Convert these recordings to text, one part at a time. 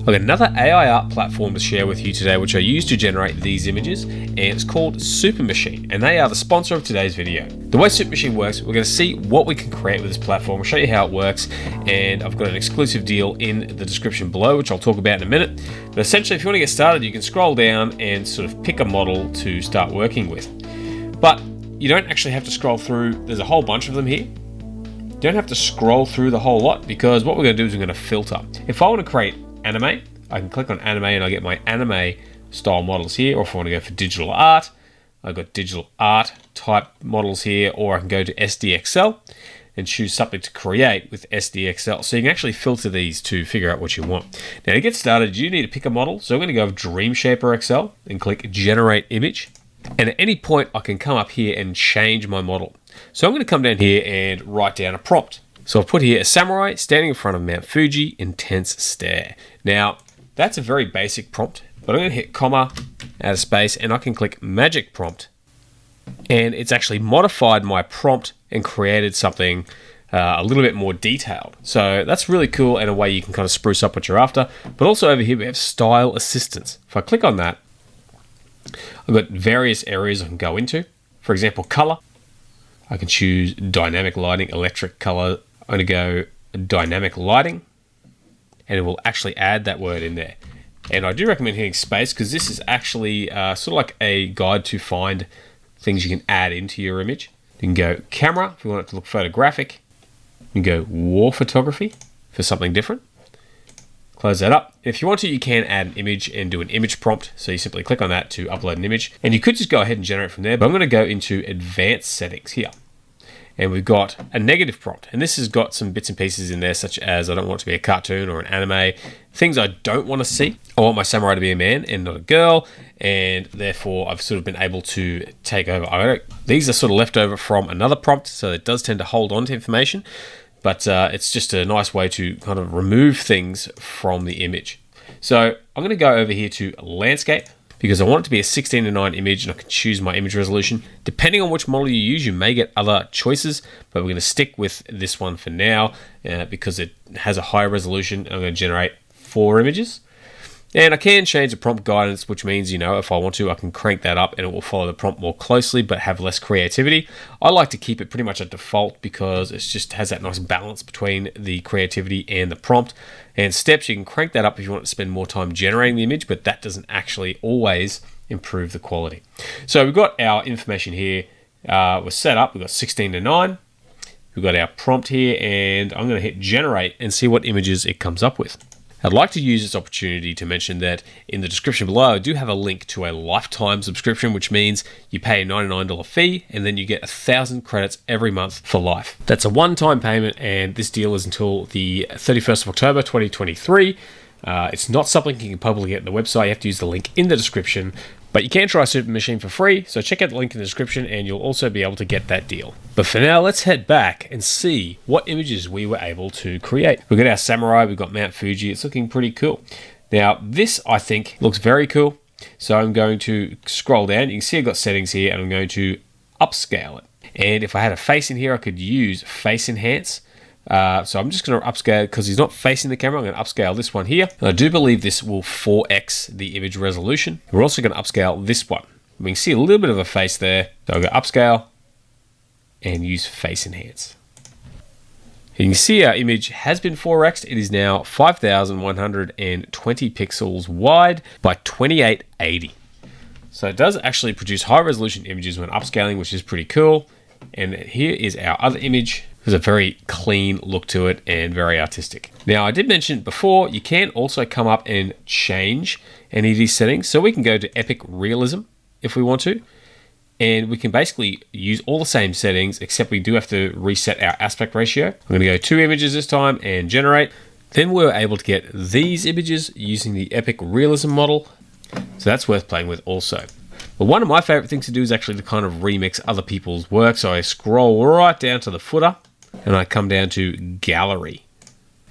I've got another AI art platform to share with you today, which I use to generate these images, and it's called Supermachine, and they are the sponsor of today's video. The way Supermachine works, we're going to see what we can create with this platform. I'll show you how it works, and I've got an exclusive deal in the description below, which I'll talk about in a minute. But essentially, if you want to get started, you can scroll down and sort of pick a model to start working with. But you don't actually have to scroll through. There's a whole bunch of them here. You don't have to scroll through the whole lot, because what we're going to do is we're going to filter. If I want to create anime, I can click on anime and I get my anime style models here. Or if I want to go for digital art, I've got digital art type models here. Or I can go to SDXL and choose something to create with SDXL. So you can actually filter these to figure out what you want. Now to get started, you need to pick a model. So I'm going to go with Dream Shaper XL and click Generate Image. And at any point, I can come up here and change my model. So I'm going to come down here and write down a prompt. So I've put here a samurai standing in front of Mount Fuji, intense stare. Now, that's a very basic prompt, but I'm going to hit comma, add a space, and I can click magic prompt. And it's actually modified my prompt and created something a little bit more detailed. So that's really cool, and a way you can kind of spruce up what you're after. But also over here, we have style assistance. If I click on that, I've got various areas I can go into. For example, color. I can choose dynamic lighting, electric color. I'm going to go dynamic lighting, and it will actually add that word in there. And I do recommend hitting space, because this is actually sort of like a guide to find things you can add into your image. You can go camera if you want it to look photographic. You can go war photography for something different. Close that up. If you want to, you can add an image and do an image prompt. So you simply click on that to upload an image. And you could just go ahead and generate from there, but I'm going to go into advanced settings here. And we've got a negative prompt. And this has got some bits and pieces in there, such as I don't want it to be a cartoon or an anime, things I don't want to see. I want my samurai to be a man and not a girl. And therefore, I've sort of been able to take over. These are sort of left over from another prompt, so it does tend to hold on to information. But it's just a nice way to kind of remove things from the image. So I'm going to go over here to landscape, because I want it to be a 16:9 image, and I can choose my image resolution. Depending on which model you use, you may get other choices, but we're going to stick with this one for now because it has a higher resolution. I'm going to generate 4 images. And I can change the prompt guidance, which means, if I want to, I can crank that up and it will follow the prompt more closely, but have less creativity. I like to keep it pretty much at default, because it just has that nice balance between the creativity and the prompt. And steps, you can crank that up if you want to spend more time generating the image, but that doesn't actually always improve the quality. So we've got our information here. We're set up. We've got 16:9. We've got our prompt here, and I'm going to hit generate and see what images it comes up with. I'd like to use this opportunity to mention that in the description below, I do have a link to a lifetime subscription, which means you pay a $99 fee and then you get 1,000 credits every month for life. That's a one-time payment, and this deal is until the 31st of October, 2023. It's not something you can publicly get on the website. You have to use the link in the description. But you can try Supermachine for free, so check out the link in the description and you'll also be able to get that deal. But for now, let's head back and see what images we were able to create. We've got our samurai, we've got Mount Fuji. It's looking pretty cool. Now, this, I think, looks very cool. So I'm going to scroll down. You can see I've got settings here, and I'm going to upscale it. And if I had a face in here, I could use face enhance. So I'm just going to upscale, because he's not facing the camera. I'm going to upscale this one here. And I do believe this will 4x the image resolution. We're also going to upscale this one. We can see a little bit of a face there. So I'll go upscale and use face enhance. You can see our image has been 4x'd. It is now 5,120 pixels wide by 2880. So it does actually produce high resolution images when upscaling, which is pretty cool. And here is our other image. There's a very clean look to it and very artistic. Now, I did mention before, you can also come up and change any of these settings. So we can go to epic realism if we want to, and we can basically use all the same settings, except we do have to reset our aspect ratio. I'm going to go 2 images this time and generate. Then we're able to get these images using the epic realism model. So that's worth playing with also. But one of my favorite things to do is actually to kind of remix other people's work. So I scroll right down to the footer and I come down to gallery.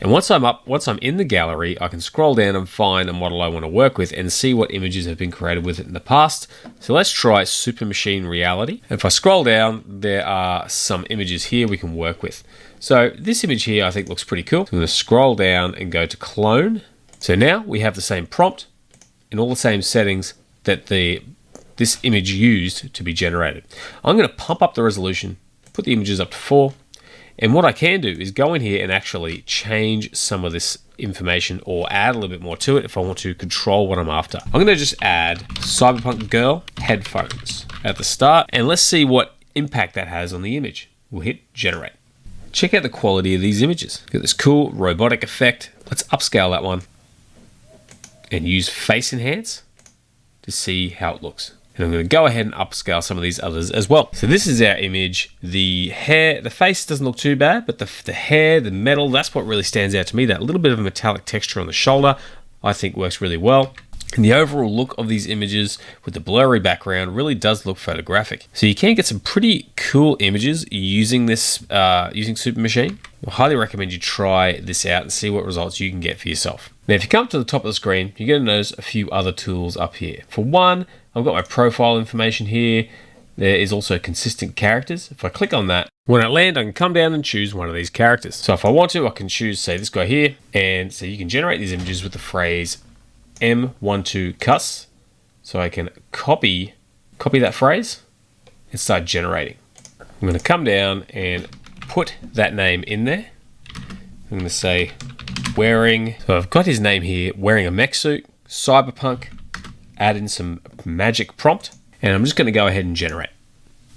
And once I'm in the gallery, I can scroll down and find a model I want to work with and see what images have been created with it in the past. So let's try Supermachine Reality. If I scroll down, there are some images here we can work with. So this image here I think looks pretty cool. So I'm going to scroll down and go to clone. So now we have the same prompt and all the same settings that this image used to be generated. I'm going to pump up the resolution, put the images up to 4, and what I can do is go in here and actually change some of this information or add a little bit more to it if I want to control what I'm after. I'm going to just add Cyberpunk Girl headphones at the start, and let's see what impact that has on the image. We'll hit generate. Check out the quality of these images. Got this cool robotic effect. Let's upscale that one and use face enhance to see how it looks. And I'm going to go ahead and upscale some of these others as well. So this is our image. The hair, the face doesn't look too bad, but the hair, the metal, that's what really stands out to me. That little bit of a metallic texture on the shoulder, I think works really well. And the overall look of these images with the blurry background really does look photographic. So you can get some pretty cool images using this, using Supermachine. I highly recommend you try this out and see what results you can get for yourself. Now, if you come to the top of the screen, you're going to notice a few other tools up here. For one, I've got my profile information here. There is also consistent characters. If I click on that, when I land, I can come down and choose one of these characters. So if I want to, I can choose, say, this guy here. And so you can generate these images with the phrase M12 cuss. So I can copy that phrase and start generating. I'm going to come down and put that name in there. I'm going to say wearing, so I've got his name here, wearing a mech suit, cyberpunk, add in some magic prompt, and I'm just going to go ahead and generate.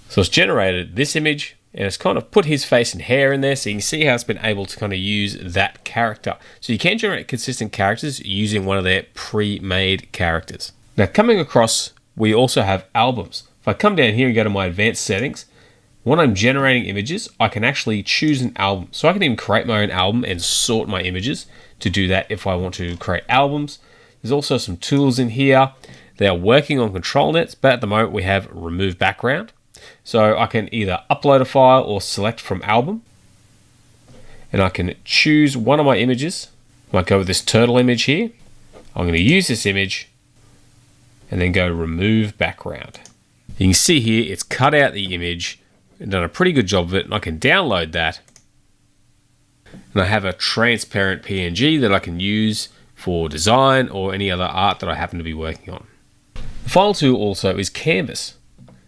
So it's generated this image, and it's kind of put his face and hair in there, so you can see how it's been able to kind of use that character. So you can generate consistent characters using one of their pre-made characters. Now coming across, we also have albums. If I come down here and go to my advanced settings, when I'm generating images, I can actually choose an album. So I can even create my own album and sort my images to do that if I want to create albums. There's also some tools in here. They are working on control nets, but at the moment we have remove background. So I can either upload a file or select from album. And I can choose one of my images. I might go with this turtle image here. I'm going to use this image and then go remove background. You can see here it's cut out the image and done a pretty good job of it, and I can download that. And I have a transparent PNG that I can use for design or any other art that I happen to be working on. The final tool also is Canvas.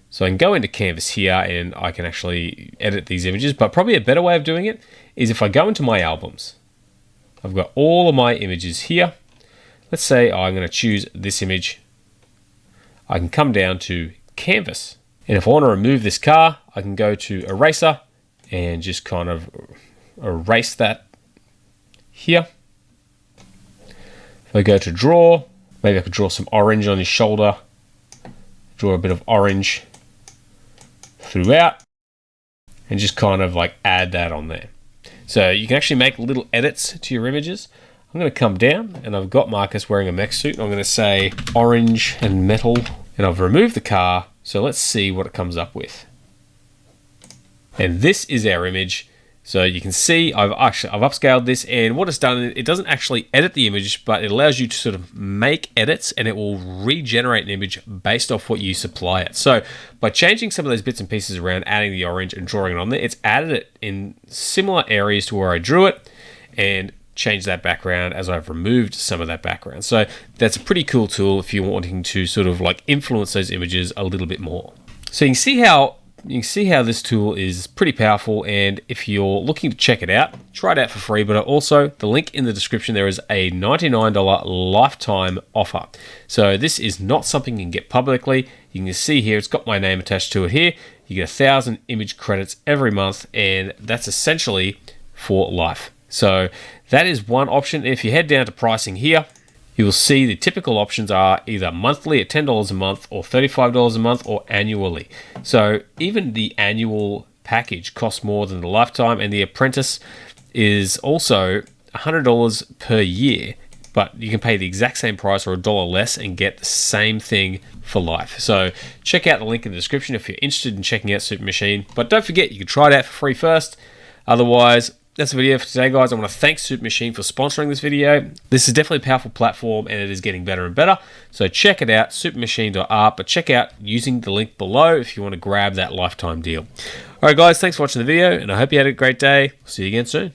So I can go into Canvas here and I can actually edit these images, but probably a better way of doing it is if I go into my albums. I've got all of my images here. Let's say I'm going to choose this image. I can come down to Canvas. And if I want to remove this car, I can go to Eraser and just kind of erase that here. If I go to Draw, maybe I could draw some orange on his shoulder, draw a bit of orange throughout, and just kind of like add that on there. So you can actually make little edits to your images. I'm going to come down and I've got Marcus wearing a mech suit. I'm going to say orange and metal, and I've removed the car. So let's see what it comes up with. And this is our image. So you can see I've upscaled this, and what it's done, it doesn't actually edit the image, but it allows you to sort of make edits and it will regenerate an image based off what you supply it. So by changing some of those bits and pieces around, adding the orange and drawing it on there, it's added it in similar areas to where I drew it and changed that background as I've removed some of that background. So that's a pretty cool tool if you're wanting to sort of like influence those images a little bit more. So you can see how this tool is pretty powerful, and if you're looking to check it out, try it out for free, but also the link in the description, there is a $99 lifetime offer. So this is not something you can get publicly. You can see here, it's got my name attached to it here. You get 1,000 image credits every month, and that's essentially for life. So that is one option. If you head down to pricing here, you will see the typical options are either monthly at $10 a month or $35 a month or annually. So even the annual package costs more than the lifetime, and the apprentice is also $100 per year, but you can pay the exact same price or $1 less and get the same thing for life. So check out the link in the description if you're interested in checking out Supermachine, but don't forget you can try it out for free first. Otherwise, that's the video for today, guys. I want to thank Supermachine for sponsoring this video. This is definitely a powerful platform, and it is getting better and better. So check it out, supermachine.art, but check out using the link below if you want to grab that lifetime deal. All right, guys, thanks for watching the video, and I hope you had a great day. See you again soon.